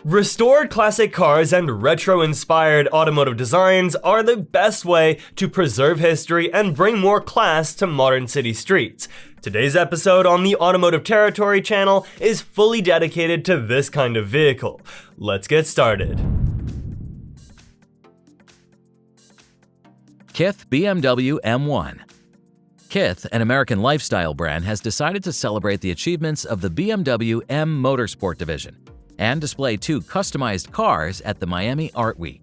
Restored classic cars and retro-inspired automotive designs are the best way to preserve history and bring more class to modern city streets. Today's episode on the Automotive Territory channel is fully dedicated to this kind of vehicle. Let's get started. Kith BMW M1. Kith, an American lifestyle brand, has decided to celebrate the achievements of the BMW M Motorsport division and display two customized cars at the Miami Art Week.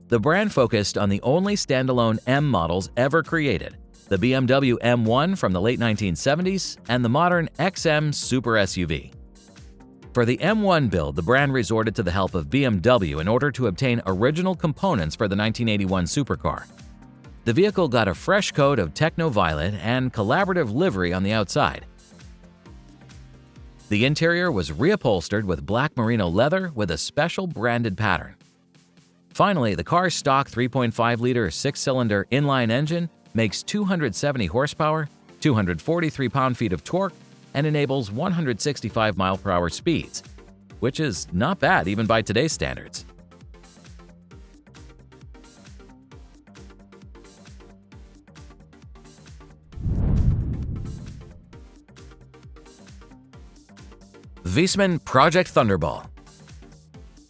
The brand focused on the only standalone M models ever created, the BMW M1 from the late 1970s and the modern XM Super SUV. For the M1 build, the brand resorted to the help of BMW in order to obtain original components for the 1981 supercar. The vehicle got a fresh coat of techno-violet and collaborative livery on the outside. The interior was reupholstered with black merino leather with a special branded pattern. Finally, the car's stock 3.5-liter six-cylinder inline engine makes 270 horsepower, 243 pound-feet of torque, and enables 165 mile-per-hour speeds, which is not bad even by today's standards. Wiesmann Project Thunderball.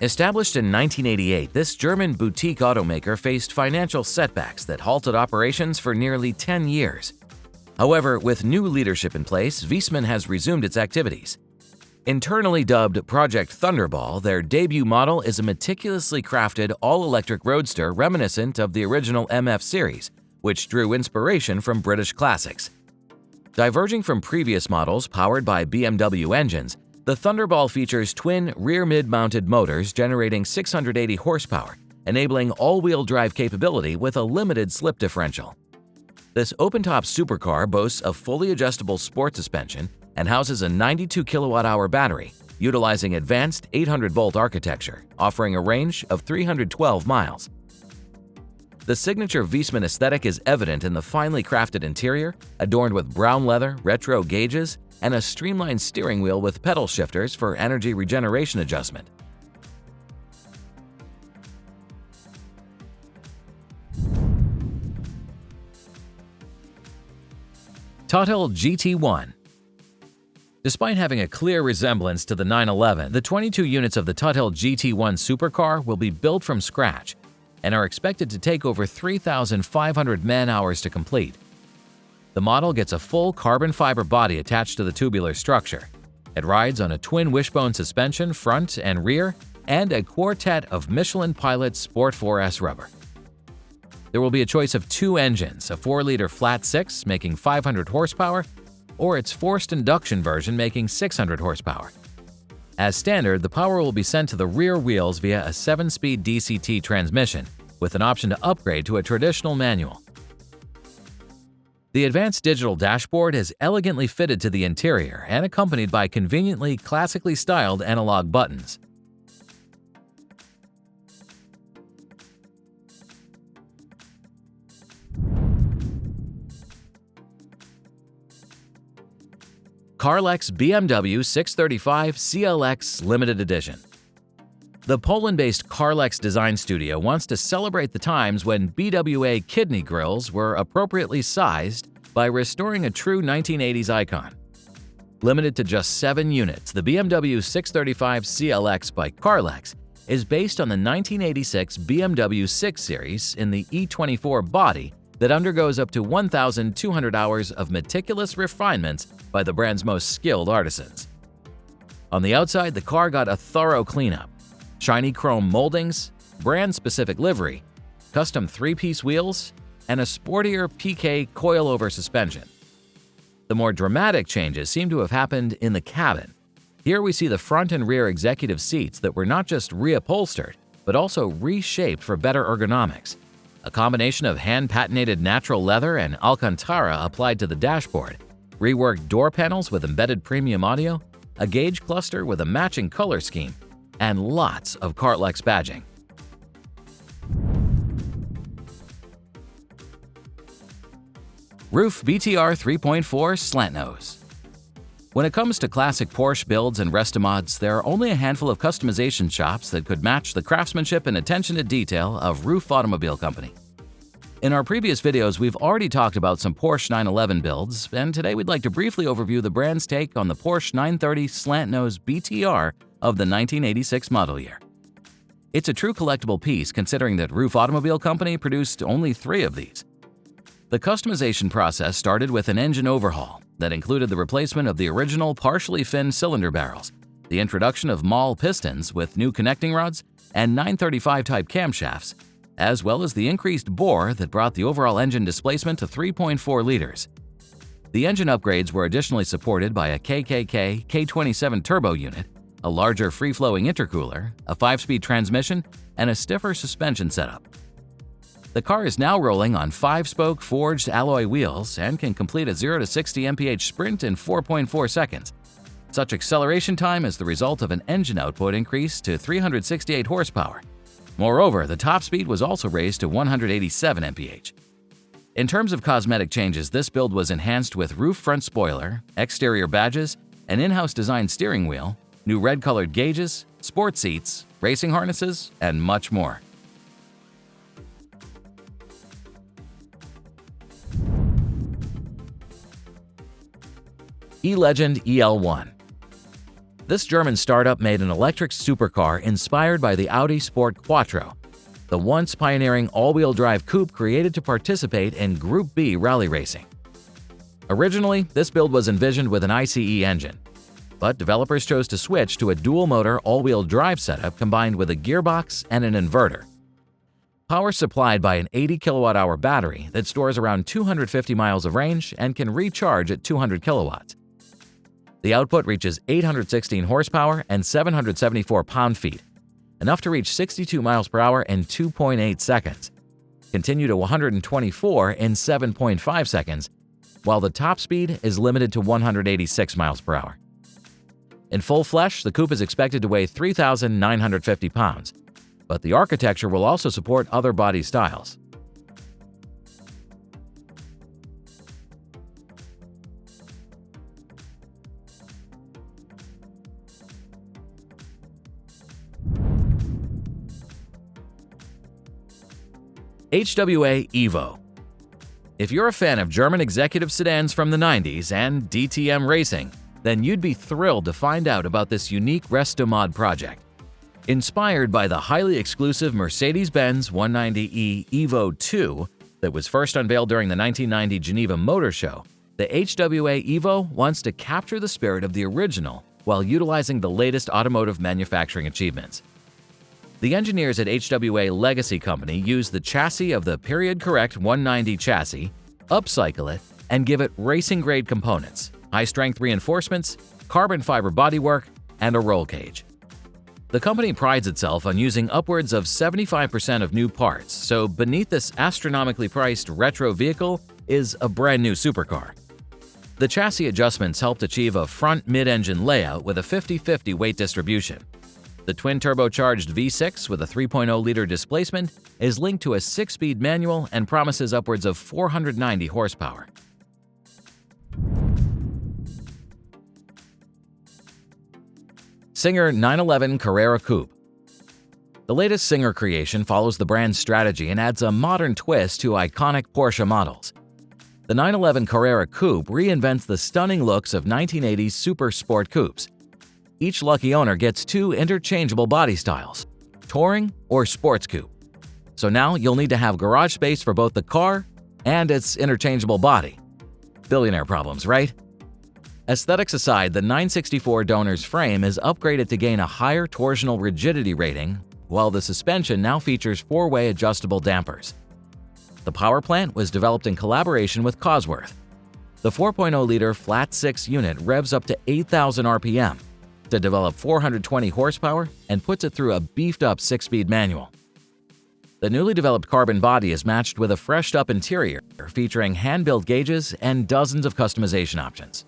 Established in 1988, this German boutique automaker faced financial setbacks that halted operations for nearly 10 years. However, with new leadership in place, Wiesmann has resumed its activities. Internally dubbed Project Thunderball, their debut model is a meticulously crafted all-electric roadster reminiscent of the original MF series, which drew inspiration from British classics. Diverging from previous models powered by BMW engines, the Thunderball features twin rear mid-mounted motors generating 680 horsepower, enabling all-wheel drive capability with a limited slip differential. This open-top supercar boasts a fully adjustable sport suspension and houses a 92 kilowatt-hour battery, utilizing advanced 800-volt architecture, offering a range of 312 miles. The signature Wiesmann aesthetic is evident in the finely crafted interior, adorned with brown leather, retro gauges, and a streamlined steering wheel with pedal shifters for energy regeneration adjustment. Tuthill GT One. Despite having a clear resemblance to the 911, the 22 units of the Tuthill GT One supercar will be built from scratch and are expected to take over 3,500 man-hours to complete. The model gets a full carbon fiber body attached to the tubular structure. It rides on a twin wishbone suspension front and rear and a quartet of Michelin Pilot Sport 4S rubber. There will be a choice of two engines, a 4-liter flat 6 making 500 horsepower or its forced induction version making 600 horsepower. As standard, the power will be sent to the rear wheels via a 7-speed DCT transmission with an option to upgrade to a traditional manual. The advanced digital dashboard is elegantly fitted to the interior and accompanied by conveniently classically styled analog buttons. Carlex BMW 635 CLX Limited Edition. The Poland-based Carlex design studio wants to celebrate the times when BWA kidney grills were appropriately sized by restoring a true 1980s icon. Limited to just 7 units, the BMW 635 CLX by Carlex is based on the 1986 BMW 6 Series in the E24 body that undergoes up to 1,200 hours of meticulous refinements by the brand's most skilled artisans. On the outside, the car got a thorough cleanup. Shiny chrome moldings, brand-specific livery, custom 3-piece wheels, and a sportier PK coilover suspension. The more dramatic changes seem to have happened in the cabin. Here we see the front and rear executive seats that were not just reupholstered, but also reshaped for better ergonomics. A combination of hand-patinated natural leather and Alcantara applied to the dashboard, reworked door panels with embedded premium audio, a gauge cluster with a matching color scheme, and lots of Carlex badging. RUF BTR 3.4 Slantnose. When it comes to classic Porsche builds and Restomods, there are only a handful of customization shops that could match the craftsmanship and attention to detail of RUF Automobile Company. In our previous videos, we've already talked about some Porsche 911 builds, and today we'd like to briefly overview the brand's take on the Porsche 930 Slantnose BTR of the 1986 model year. It's a true collectible piece considering that RUF Automobile Company produced only 3 of these. The customization process started with an engine overhaul that included the replacement of the original partially finned cylinder barrels, the introduction of Mahle pistons with new connecting rods and 935 type camshafts, as well as the increased bore that brought the overall engine displacement to 3.4 liters. The engine upgrades were additionally supported by a KKK K27 turbo unit, a larger free-flowing intercooler, a 5-speed transmission, and a stiffer suspension setup. The car is now rolling on 5-spoke forged alloy wheels and can complete a 0 to 60 mph sprint in 4.4 seconds. Such acceleration time is the result of an engine output increase to 368 horsepower. Moreover, the top speed was also raised to 187 mph. In terms of cosmetic changes, this build was enhanced with roof front spoiler, exterior badges, an in-house designed steering wheel, new red-colored gauges, sport seats, racing harnesses, and much more. E-Legend EL1. This German startup made an electric supercar inspired by the Audi Sport Quattro, the once pioneering all-wheel drive coupe created to participate in Group B rally racing. Originally, this build was envisioned with an ICE engine, but developers chose to switch to a dual-motor all-wheel drive setup combined with a gearbox and an inverter. Power supplied by an 80 kilowatt-hour battery that stores around 250 miles of range and can recharge at 200 kilowatts. The output reaches 816 horsepower and 774 pound-feet, enough to reach 62 miles per hour in 2.8 seconds, continue to 124 in 7.5 seconds, while the top speed is limited to 186 miles per hour. In full flesh, the coupe is expected to weigh 3,950 pounds, but the architecture will also support other body styles. HWA Evo. If you're a fan of German executive sedans from the 90s and DTM racing, then you'd be thrilled to find out about this unique Restomod project. Inspired by the highly exclusive Mercedes-Benz 190e Evo 2 that was first unveiled during the 1990 Geneva Motor Show, the HWA Evo wants to capture the spirit of the original while utilizing the latest automotive manufacturing achievements. The engineers at HWA Legacy Company use the chassis of the period-correct 190 chassis, upcycle it, and give it racing-grade components, high-strength reinforcements, carbon fiber bodywork, and a roll cage. The company prides itself on using upwards of 75% of new parts, so beneath this astronomically priced retro vehicle is a brand-new supercar. The chassis adjustments helped achieve a front mid-engine layout with a 50-50 weight distribution. The twin-turbocharged V6 with a 3.0-liter displacement is linked to a 6-speed manual and promises upwards of 490 horsepower. Singer 911 Carrera Coupe. The latest Singer creation follows the brand's strategy and adds a modern twist to iconic Porsche models. The 911 Carrera Coupe reinvents the stunning looks of 1980s super sport coupes. Each lucky owner gets 2 interchangeable body styles, touring or sports coupe. So now you'll need to have garage space for both the car and its interchangeable body. Billionaire problems, right? Aesthetics aside, the 964 Donor's frame is upgraded to gain a higher torsional rigidity rating, while the suspension now features 4-way adjustable dampers. The power plant was developed in collaboration with Cosworth. The 4.0-liter flat-6 unit revs up to 8,000 RPM to develop 420 horsepower and puts it through a beefed-up 6-speed manual. The newly developed carbon body is matched with a freshed-up interior featuring hand-built gauges and dozens of customization options.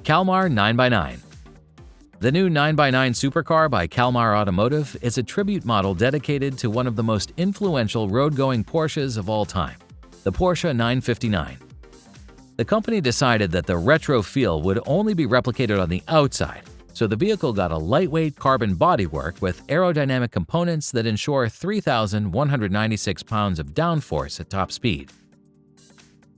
Kalmar 9x9. The new 9x9 supercar by Kalmar Automotive is a tribute model dedicated to one of the most influential road-going Porsches of all time, the Porsche 959. The company decided that the retro feel would only be replicated on the outside, so the vehicle got a lightweight carbon bodywork with aerodynamic components that ensure 3,196 pounds of downforce at top speed.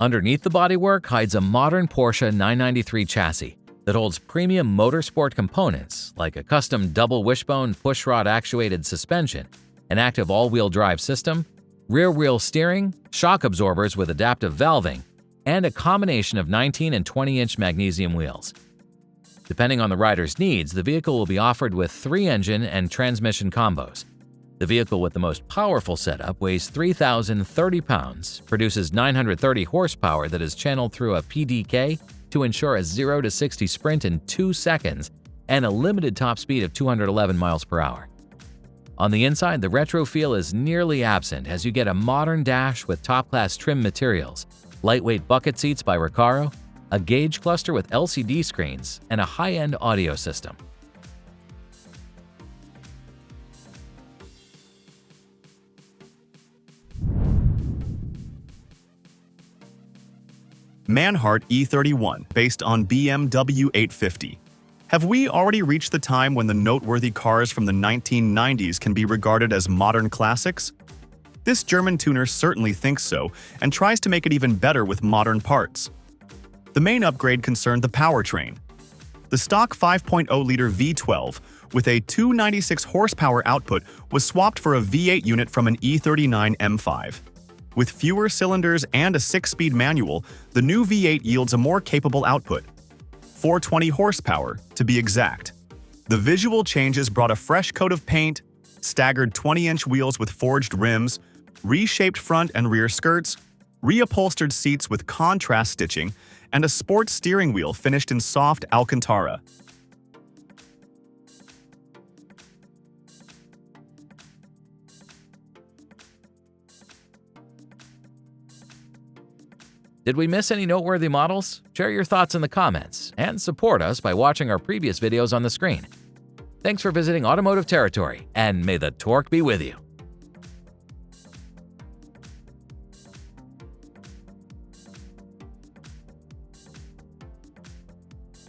Underneath the bodywork hides a modern Porsche 993 chassis that holds premium motorsport components like a custom double wishbone pushrod actuated suspension, an active all-wheel drive system, rear-wheel steering, shock absorbers with adaptive valving, and a combination of 19 and 20-inch magnesium wheels. Depending on the rider's needs, the vehicle will be offered with 3-engine and transmission combos. The vehicle with the most powerful setup weighs 3,030 pounds, produces 930 horsepower that is channeled through a PDK to ensure a 0 to 60 sprint in 2 seconds and a limited top speed of 211 miles per hour. On the inside, the retro feel is nearly absent as you get a modern dash with top-class trim materials, lightweight bucket seats by Recaro, a gauge cluster with LCD screens, and a high-end audio system. Manhart E31, based on BMW 850. Have we already reached the time when the noteworthy cars from the 1990s can be regarded as modern classics? This German tuner certainly thinks so and tries to make it even better with modern parts. The main upgrade concerned the powertrain. The stock 5.0-liter V12 with a 296 horsepower output was swapped for a V8 unit from an E39 M5. With fewer cylinders and a 6-speed manual, the new V8 yields a more capable output, 420 horsepower to be exact. The visual changes brought a fresh coat of paint, staggered 20-inch wheels with forged rims, reshaped front and rear skirts, reupholstered seats with contrast stitching, and a sports steering wheel finished in soft Alcantara. Did we miss any noteworthy models? Share your thoughts in the comments and support us by watching our previous videos on the screen. Thanks for visiting Automotive Territory, and may the torque be with you.